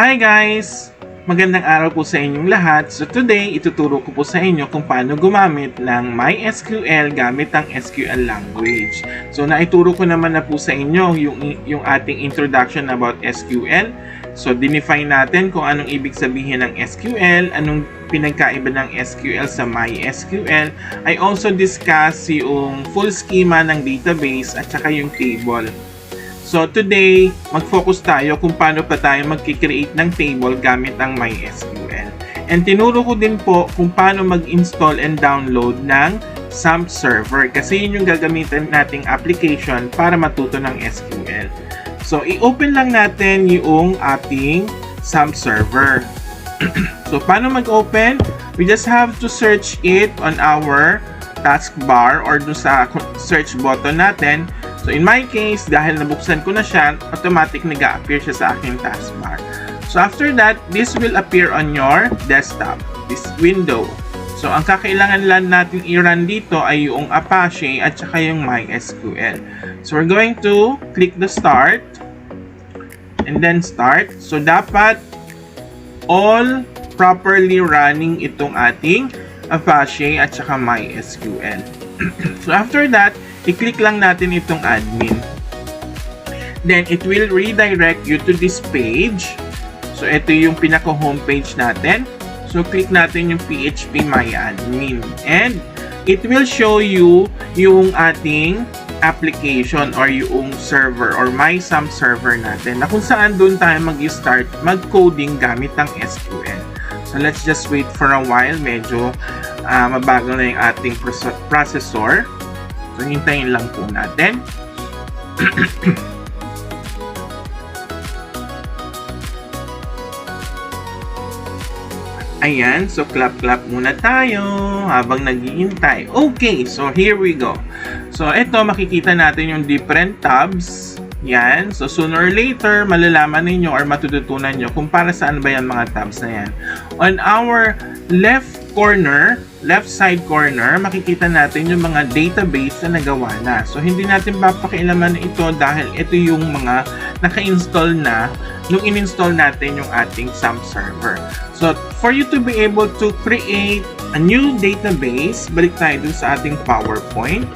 Hi guys! Magandang araw po sa inyong lahat. So today, ituturo ko po sa inyo kung paano gumamit ng MySQL gamit ang SQL language. So naituro ko naman na po sa inyo yung ating introduction about SQL. So dinefine natin kung anong ibig sabihin ng SQL, anong pinagkaiba ng SQL sa MySQL. I also discuss yung full schema ng database at saka yung table. So today, mag-focus tayo kung paano pa tayo mag-create ng table gamit ang MySQL. And tinuro ko din po kung paano mag-install and download ng SAMP server kasi yun yung gagamitin nating application para matuto ng SQL. So i-open lang natin yung ating SAMP server. So paano mag-open? We just have to search it on our taskbar or dun sa search button natin. So in my case, dahil nabuksan ko na siya, automatic nag-a-appear siya sa aking taskbar. So after that, this will appear on your desktop, this window. So ang kakailangan lang natin i-run dito ay yung Apache at saka yung MySQL. So we're going to click the start and then start. So dapat all properly running itong ating Apache at saka MySQL. So after that, i-click lang natin itong admin. Then, it will redirect you to this page. So, ito yung pinaka-homepage natin. So, click natin yung PHP My Admin. And, it will show you yung ating application or yung server or MySAMP server natin na kung saan doon tayo mag-start mag-coding gamit ang SQL. So, let's just wait for a while. Medyo mabagal na yung ating processor. So, hintayin lang po natin. Ayan. So, clap-clap muna tayo habang naghihintay. Okay. So, here we go. So, ito makikita natin yung different tabs. Yan. So, sooner or later, malalaman ninyo or matututunan nyo kung para saan ba yung mga tabs na yan. On our left side corner, makikita natin yung mga database na nagawa na. So, hindi natin papakialaman ito dahil ito yung mga naka-install na nung in-install natin yung ating SAMP server. So, for you to be able to create a new database, balik tayo dun sa ating PowerPoint.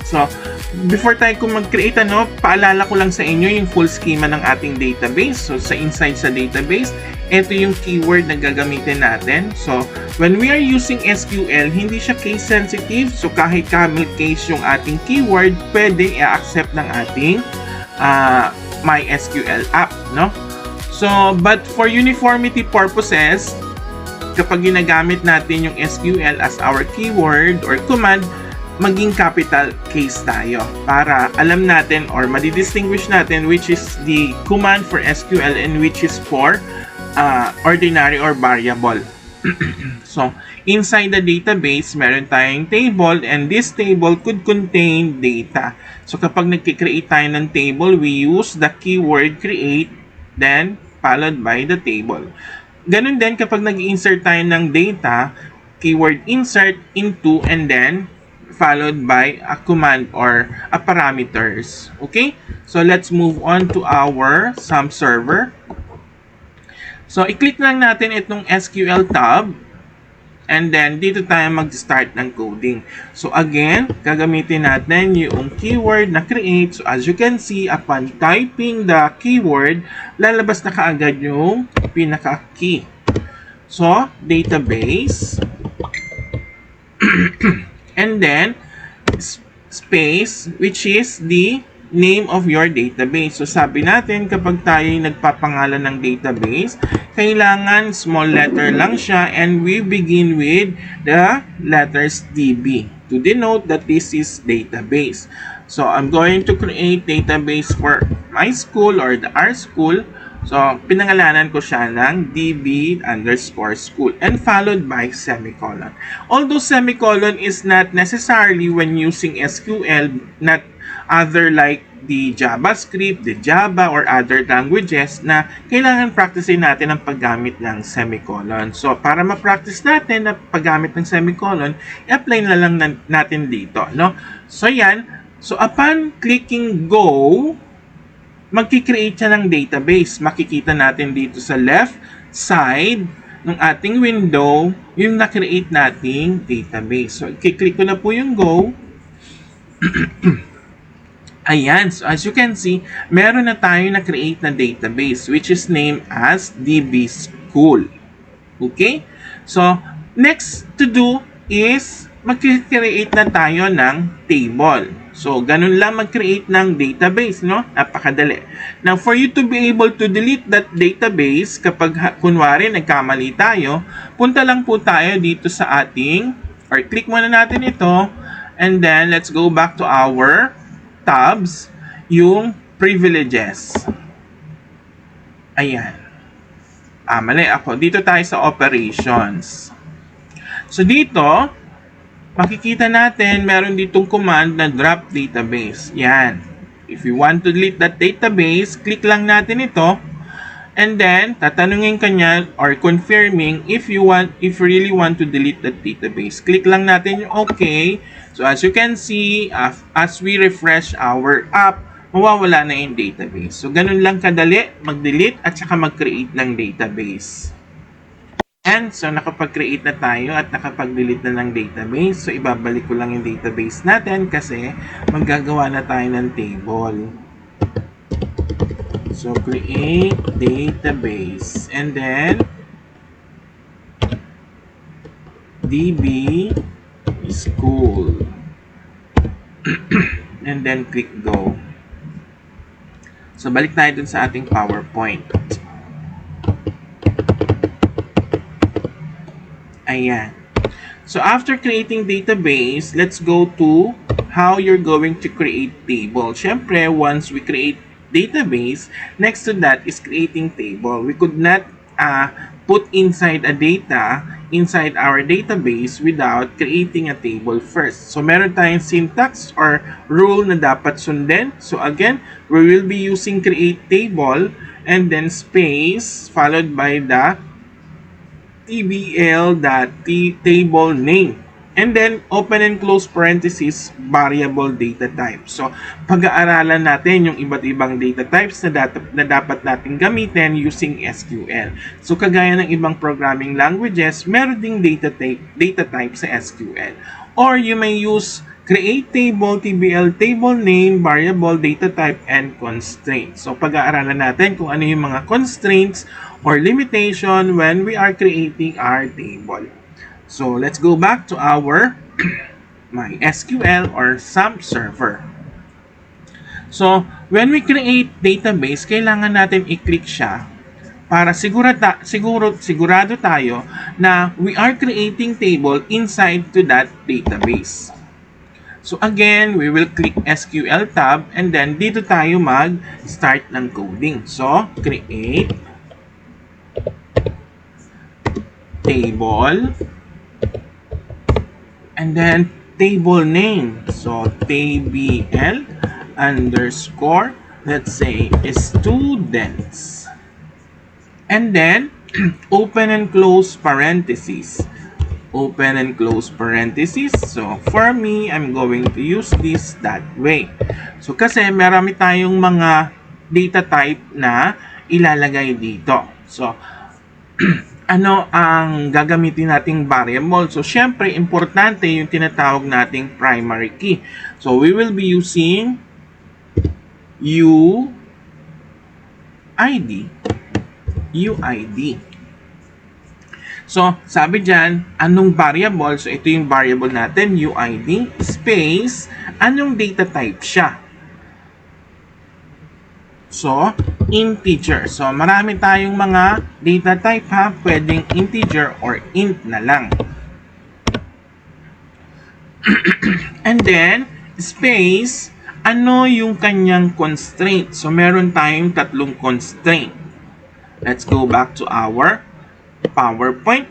So, before tayo mag-create, paalala ko lang sa inyo yung full schema ng ating database. So, inside sa database, ito yung keyword na gagamitin natin. So, when we are using SQL, hindi siya case sensitive. So, kahit kamit case yung ating keyword, pwede i-accept ng ating MySQL app, no? So, but for uniformity purposes, kapag ginagamit natin yung SQL as our keyword or command, maging capital case tayo para alam natin or madidistinguish natin which is the command for SQL and which is for ordinary or variable. So, inside the database, meron tayong table and this table could contain data. So, kapag nagkikreate tayo ng table, we use the keyword create then followed by the table. Ganun din kapag nag-insert tayo ng data, keyword insert into and then followed by a command or a parameters. Okay? So, let's move on to our SAMP server. So, i-click lang natin itong SQL tab and then dito tayo mag-start ng coding. So, again, gagamitin natin yung keyword na create. So, as you can see, upon typing the keyword, lalabas na kaagad yung pinaka-key. So, database. And then, space, which is the name of your database. So, sabi natin, kapag tayo nagpapangalan ng database, kailangan small letter lang siya and we begin with the letters DB to denote that this is database. So, I'm going to create database for my school or our school. So, pinangalanan ko siya ng db_school and followed by semicolon. Although semicolon is not necessarily when using SQL, not other like the JavaScript, the Java, or other languages na kailangan practicein natin ang paggamit ng semicolon. So, para ma-practice natin na paggamit ng semicolon, i-apply na lang natin dito, no? So, yan. So, upon clicking go, magkikreate siya ng database. Makikita natin dito sa left side ng ating window yung na-create nating database. So, i-click ko na po yung go. Ayan, so as you can see, meron na tayo na-create na database which is named as DB School. Okay? So, next to do is mag-create na tayo ng table. So, ganun lang mag-create ng database, no? Napakadali. Now, for you to be able to delete that database, kapag kunwari nagkamali tayo, punta lang po tayo dito sa ating, or click muna natin ito, and then let's go back to our tabs, yung privileges. Ayan. Mali ako. Dito tayo sa operations. So, dito, makikita natin, meron ditong command na drop database. Yan. If you want to delete that database, click lang natin ito. And then, tatanungin ka niya or confirming if you really want to delete that database. Click lang natin yung okay. So, as you can see, as we refresh our app, mawawala na yung database. So, ganun lang kadali mag-delete at saka mag-create ng database. And so, nakapag-create na tayo at nakapag-delete na ng database. So, ibabalik ko lang yung database natin kasi maggagawa na tayo ng table. So, create database. And then, DB School. And then, click go. So, balik tayo dun sa ating PowerPoint. Ayan. So, after creating database, let's go to how you're going to create table. Siyempre, once we create database, next to that is creating table. We could not put inside a data inside our database without creating a table first. So, meron tayong syntax or rule na dapat sundin. So, again, we will be using create table and then space followed by the tbl.table name. And then, open and close parenthesis, variable data type. So, pag-aaralan natin yung iba't ibang data types na dapat natin gamitin using SQL. So, kagaya ng ibang programming languages, meron ding data type sa SQL. Or you may use create table, tbl, table name, variable data type, and constraint. So, pag-aaralan natin kung ano yung mga constraints or limitation when we are creating our table. So, let's go back to our MySQL or SAP server. So, when we create database, kailangan natin i-click siya para sigurado tayo na we are creating table inside to that database. So, again, we will click SQL tab and then dito tayo mag-start ng coding. So, create table and then table name. So, tbl underscore, let's say, students. And then, open and close parentheses. Open and close parentheses. So, for me, I'm going to use this that way. So, kasi marami tayong mga data type na ilalagay dito. So, ano ang gagamitin nating variable? So, syempre, importante yung tinatawag nating primary key. So, we will be using UID. So, sabi dyan, anong variable? So, ito yung variable natin, UID, space, anong data type siya? So, integer. So, marami tayong mga data type ha. Pwedeng integer or int na lang. And then, space, ano yung kanyang constraint? So, meron tayong tatlong constraint. Let's go back to our PowerPoint.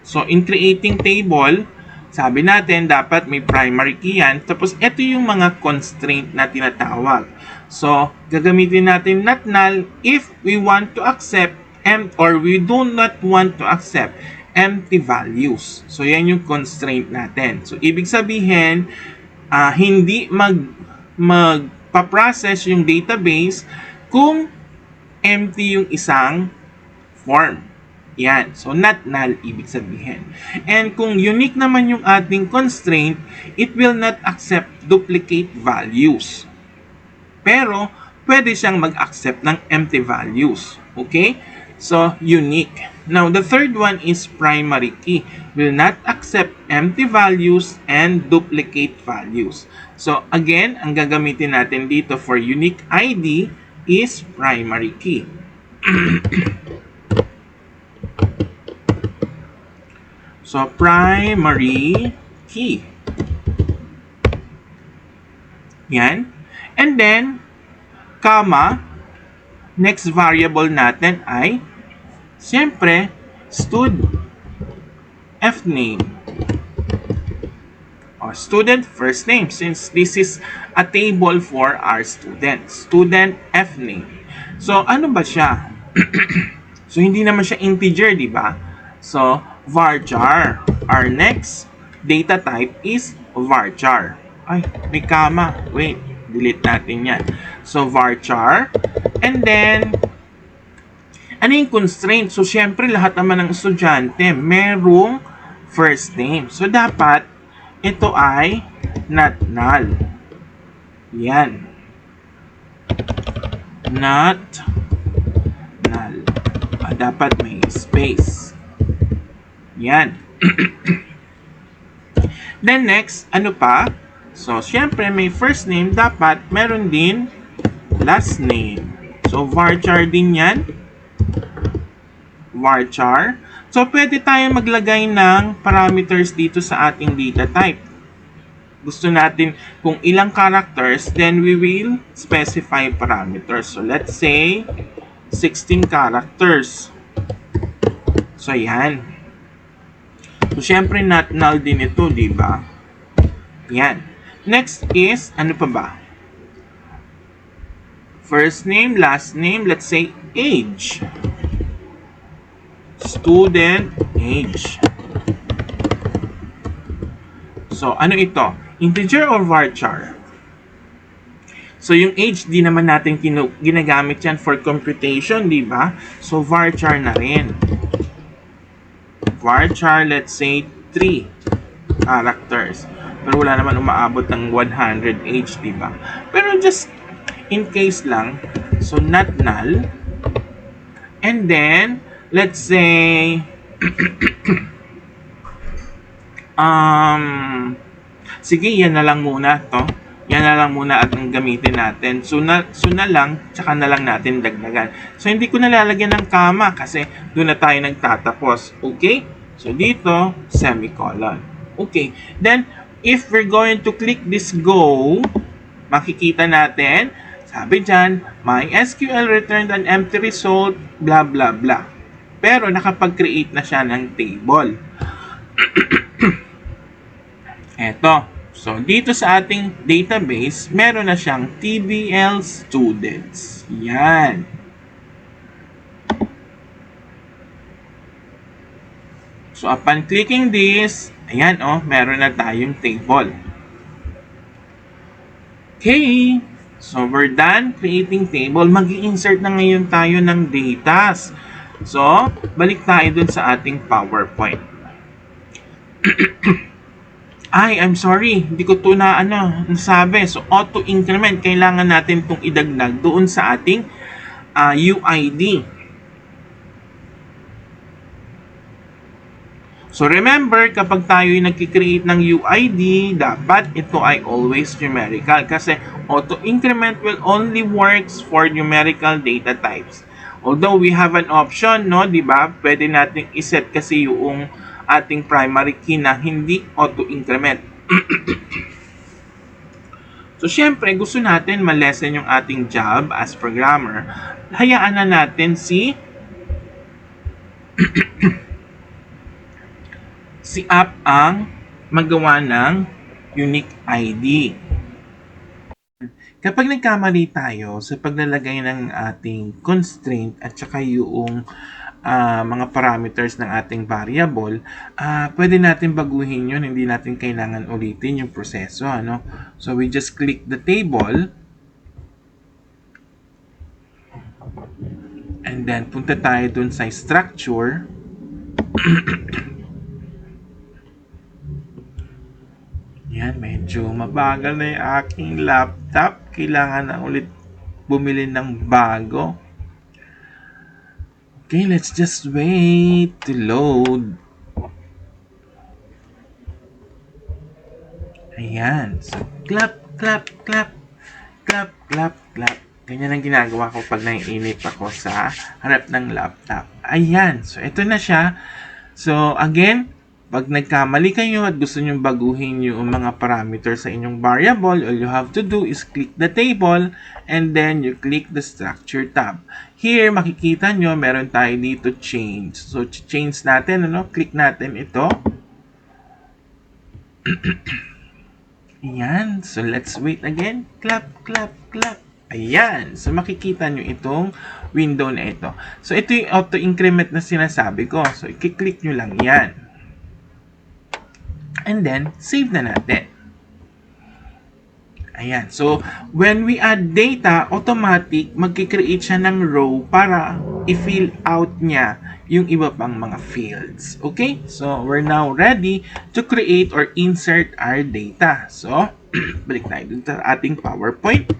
So, in creating table, sabi natin, dapat may primary key yan. Tapos, ito yung mga constraint na tinatawag. So, gagamitin natin not null if we want to accept or we do not want to accept empty values. So, yan yung constraint natin. So, ibig sabihin, hindi magpa-process yung database kung empty yung isang form. Yan. So, not null, ibig sabihin. And kung unique naman yung ating constraint, it will not accept duplicate values. Pero, pwede siyang mag-accept ng empty values. Okay? So, unique. Now, the third one is primary key. Will not accept empty values and duplicate values. So, again, ang gagamitin natin dito for unique ID is primary key. So, primary key. Yan. And then, comma, next variable natin ay, siyempre, stud fname. Or student first name, since this is a table for our student. Student fname. So, ano ba siya? So, hindi naman siya integer, di ba? So, varchar. Our next data type is varchar. Ay, may comma. Wait, delete natin yan. So, varchar. And then, ano yung constraint? So, syempre, lahat naman ng estudyante, merong first name. So, dapat, ito ay not null. Yan. Not null. Dapat may space. Yan. Then next, ano pa? So, syempre may first name, dapat meron din last name. So, varchar din yan. Varchar. So, pwede tayo maglagay ng parameters dito sa ating data type. Gusto natin kung ilang characters, then we will specify parameters. So, let's say 16 characters. So, yan. So, syempre, not null din ito, di ba? Yan. Next is, ano pa ba? First name, last name, let's say age. Student age. So, ano ito? Integer or varchar? So, yung age, di naman natin ginagamit yan for computation, di ba? So, varchar na rin. Varchar, let's say, 3 characters. Pero wala naman umaabot ng 100 age, di ba? Pero just in case lang, so not null. And then, let's say, sige, yan na lang muna to. Yan na lang muna at ang gamitin natin. So na lang, tsaka na lang natin dagdagan. So, hindi ko nalalagyan ng comma kasi doon na tayo nagtatapos. Okay? So, dito, semicolon. Okay. Then, if we're going to click this go, makikita natin, sabi dyan, MySQL returned an empty result, blah, blah, blah. Pero, nakapag-create na siya ng table. Eto. So, dito sa ating database, meron na siyang TBL students. Yan. So, upon clicking this, ayan meron na tayong table. Okay. So, we're done creating table. Mag-i-insert na ngayon tayo ng datas. So, balik tayo dun sa ating PowerPoint. Ay, I'm sorry. Hindi ko ito nasabi. So, auto-increment. Kailangan natin itong idagdag doon sa ating UID. So, remember, kapag tayo nag-create ng UID, dapat ito ay always numerical. Kasi auto-increment will only works for numerical data types. Although, we have an option, no? Diba? Pwede natin iset kasi yung ating primary key na hindi auto-increment. So, syempre, gusto natin ma-lessen yung ating job as programmer. Hayaan na natin si app ang magawa ng unique ID. Kapag nagkamali tayo sa paglalagay ng ating constraint at saka yung mga parameters ng ating variable, pwede natin baguhin yun. Hindi natin kailangan ulitin yung proseso. So, we just click the table. And then, punta tayo dun sa structure. Yan, medyo mabagal na yung aking laptop. Kailangan na ulit bumili ng bago. Okay, let's just wait to load. Ayan. So, clap, clap, clap. Clap, clap, clap. Ganyan ang ginagawa ko pag naiinip ako sa harap ng laptop. Ayan. So, ito na siya. So, again, pag nagkamali kayo at gusto nyong baguhin yung mga parameters sa inyong variable, all you have to do is click the table and then you click the structure tab. Here, makikita nyo, meron tayo dito change. So, change natin, click natin ito. Ayan. So, let's wait again. Clap, clap, clap. Ayan. So, makikita nyo itong window na ito. So, ito yung auto-increment na sinasabi ko. So, i-click nyo lang yan. And then, save na natin. Ayan. So, when we add data, automatic, magkikreate siya ng row para i-fill out niya yung iba pang mga fields. Okay? So, we're now ready to create or insert our data. So, balik tayo dun sa ating PowerPoint.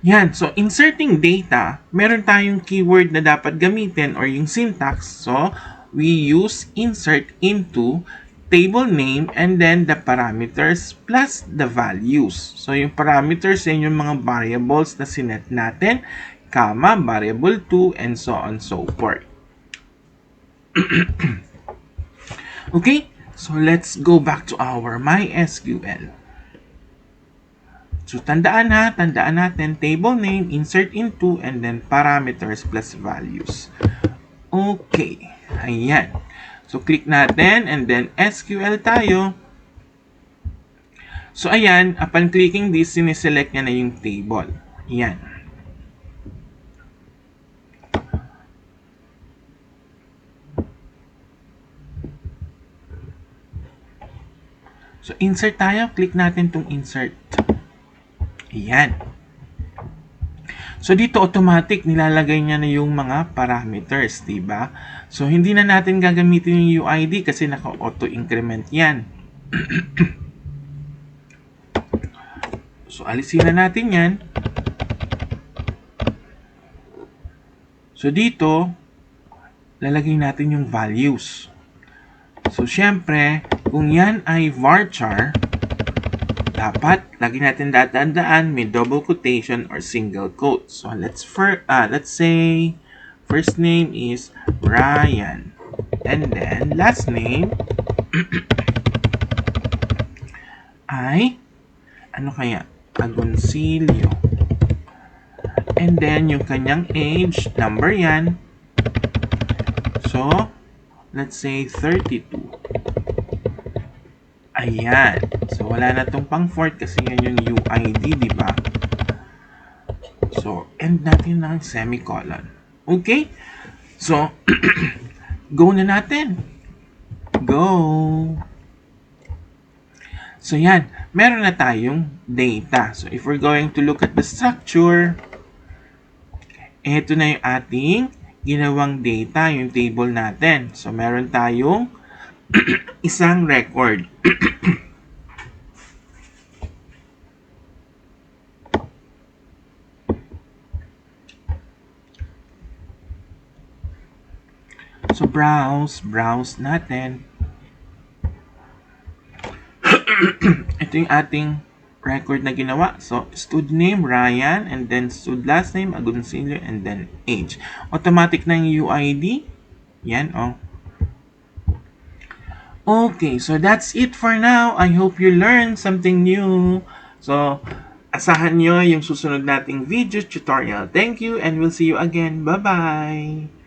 Yan. So, inserting data, meron tayong keyword na dapat gamitin or yung syntax. So, we use insert into table name and then the parameters plus the values. So, yung parameters ay yung mga variables na sinet natin, comma, variable 2, and so on so forth. Okay, so let's go back to our MySQL. So, tandaan natin, table name, insert into, and then parameters plus values. Okay, ayan. So, click natin, and then SQL tayo. So, ayan, upon clicking this, siniselect niya na yung table. Ayan. So, insert tayo. Click natin itong insert. Ayan. So, dito automatic nilalagay niya na yung mga parameters, diba? So, hindi na natin gagamitin yung UID kasi naka-auto-increment yan. So, alisin na natin yan. So, dito, lalagay natin yung values. So, syempre, kung yan ay varchar, dapat lagi natin tatandaan may double quotation or single quote. So, let's say first name is Ryan. And then, last name ay, ano kaya? Agoncillo. And then, yung kanyang age, number yan. So, let's say 32. Ayan. So, wala na itong pang fourth kasi yan yung UID, di ba? So, end natin ng semicolon. Okay? So, go na natin. Go! So, yan. Meron na tayong data. So, if we're going to look at the structure, ito na yung ating ginawang data, yung table natin. So, meron tayong isang record. So, browse natin. Ito yung ating record na ginawa. So, stud name, Ryan, and then stud last name, Agoncillo, and then age. Automatic na yung UID. Yan, oh. Okay, so that's it for now. I hope you learned something new. So, asahan nyo yung susunod nating video tutorial. Thank you, and we'll see you again. Bye-bye!